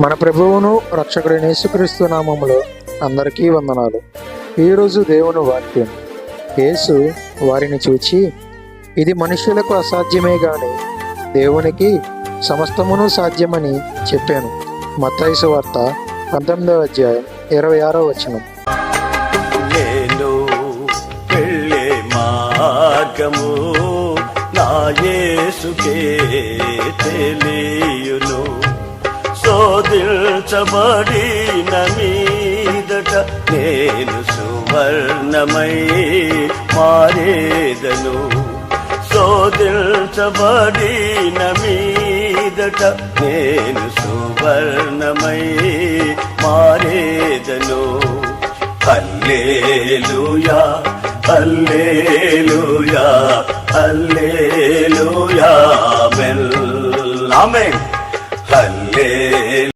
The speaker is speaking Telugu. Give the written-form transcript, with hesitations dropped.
మన ప్రభువును రక్షకుడైన యేసుక్రీస్తు నామములో అందరికీ వందనాలు. ఈరోజు దేవుని వాక్యం. యేసు వారిని చూచి, ఇది మనుష్యులకు అసాధ్యమే గాని దేవునికి సమస్తమును సాధ్యమని చెప్పాను. మత్తయి సువార్త 19వ అధ్యాయం 26వ వచనం. నేను వెళ్ళే మార్గము నా యేసుకే తెలియును. శోధించబడిన మీదట నేను సువర్ణమై మారేదను. శోధించబడిన మీదట నేను సువర్ణమై మారేదను. హల్లెలూయా హల్లెలూయా హల్లెలూయా ఆమేన్ ఆమేన్.